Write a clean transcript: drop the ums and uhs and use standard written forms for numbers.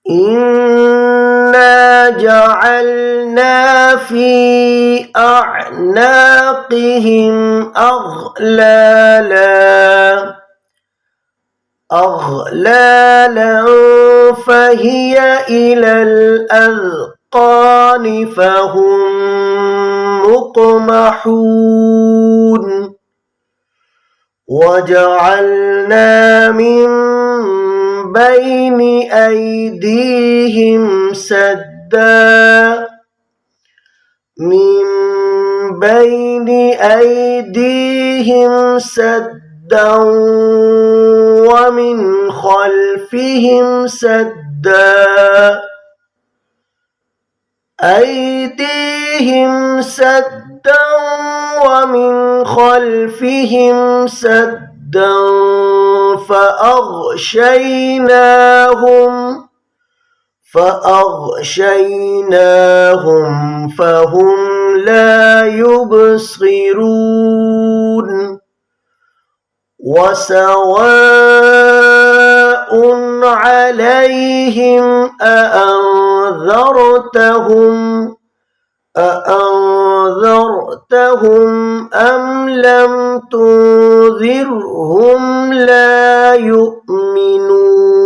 إنا جعلنا في أعناقهم أغلالا فهي إلى الأذقان فهم مقمحون وجعلنا من بين أيديهم سدا ومن خلفهم سدا فأغشيناهم فهم لا يبصرون وسواء عليهم أأنذرتهم أم لم تنذرهم لا يؤمنون